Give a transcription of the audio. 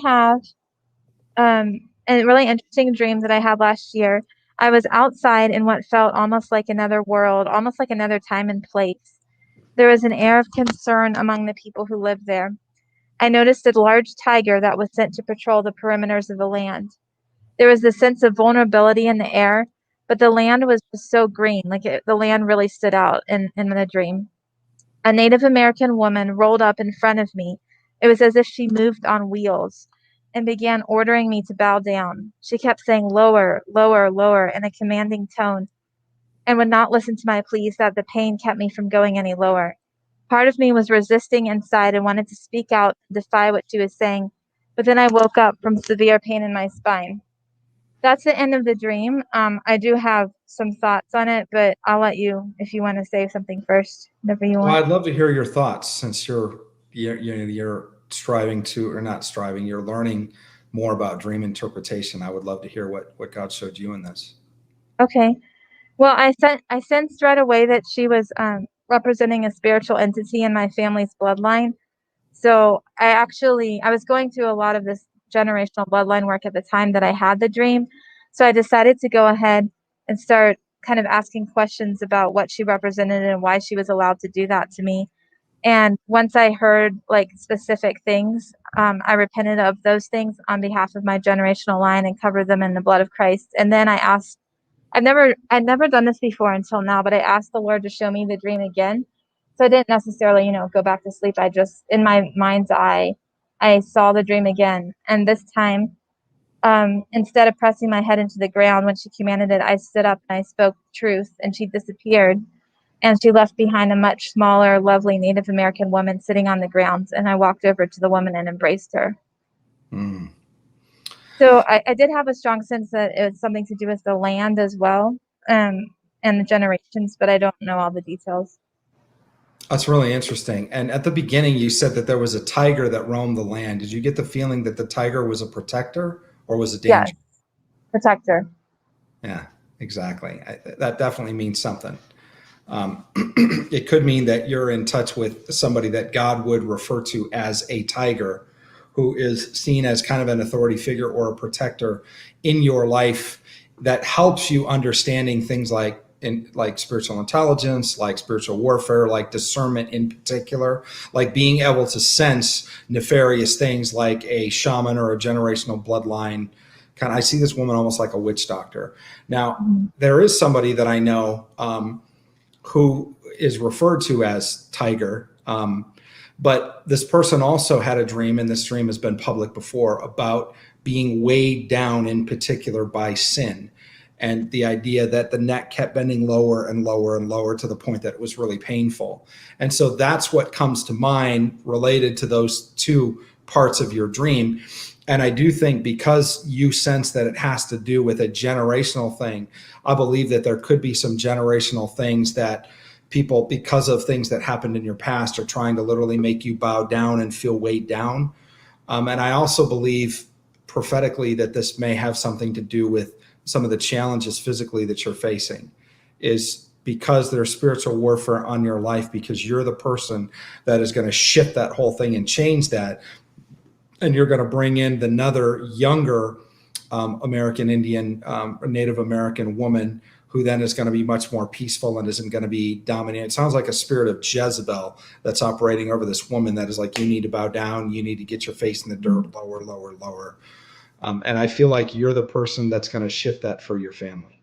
have a really interesting dream that I had last year. I was outside in what felt almost like another world, almost like another time and place. There was an air of concern among the people who lived there. I noticed a large tiger that was sent to patrol the perimeters of the land. There was this sense of vulnerability in the air, but the land was just so green, the land really stood out in the dream. A Native American woman rolled up in front of me. It was as if she moved on wheels and began ordering me to bow down. She kept saying lower, lower, lower in a commanding tone and would not listen to my pleas that the pain kept me from going any lower. Part of me was resisting inside and wanted to speak out and defy what she was saying, but then I woke up from severe pain in my spine. That's the end of the dream. I do have some thoughts on it, but I'll let you, if you want to say something first, whatever you Well, want. I'd love to hear your thoughts since you're striving to, or not striving, you're learning more about dream interpretation. I would love to hear what God showed you in this. Okay. Well, I sensed right away that she was representing a spiritual entity in my family's bloodline. So I was going through a lot of this generational bloodline work at the time that I had the dream. So I decided to go ahead and start kind of asking questions about what she represented and why she was allowed to do that to me. And once I heard like specific things, I repented of those things on behalf of my generational line and covered them in the blood of Christ. And then I'd never done this before until now, but I asked the Lord to show me the dream again. So I didn't necessarily, go back to sleep. I just, in my mind's eye, I saw the dream again. And this time, instead of pressing my head into the ground when she commanded it, I stood up and I spoke truth, and she disappeared. And she left behind a much smaller, lovely Native American woman sitting on the ground. And I walked over to the woman and embraced her. Mm. So I did have a strong sense that it was something to do with the land as well, um, and the generations, but I don't know all the details. That's really interesting. And at the beginning, you said that there was a tiger that roamed the land. Did you get the feeling that the tiger was a protector or was a Yes, danger? protector. Yeah, exactly. That definitely means something. Um, it could mean that you're in touch with somebody that God would refer to as a tiger, who is seen as kind of an authority figure or a protector in your life that helps you understanding things like spiritual intelligence, like spiritual warfare, like discernment in particular, like being able to sense nefarious things like a shaman or a generational bloodline. I see this woman almost like a witch doctor. Now, Mhm. there is somebody that I know who is referred to as Tiger. But this person also had a dream, and this dream has been public before, about being weighed down in particular by sin. And the idea that the neck kept bending lower and lower and lower to the point that it was really painful. And so that's what comes to mind related to those two parts of your dream. And I do think because you sense that it has to do with a generational thing, I believe that there could be some generational things that people, because of things that happened in your past, are trying to literally make you bow down and feel weighed down. And I also believe prophetically that this may have something to do with some of the challenges physically that you're facing, is because there's spiritual warfare on your life, because you're the person that is going to shift that whole thing and change that. And you're going to bring in another younger American Indian, Native American woman who then is going to be much more peaceful and isn't going to be dominating. It sounds like a spirit of Jezebel that's operating over this woman that is like, you need to bow down, you need to get your face in the dirt, lower, lower, lower. And I feel like you're the person that's going to shift that for your family.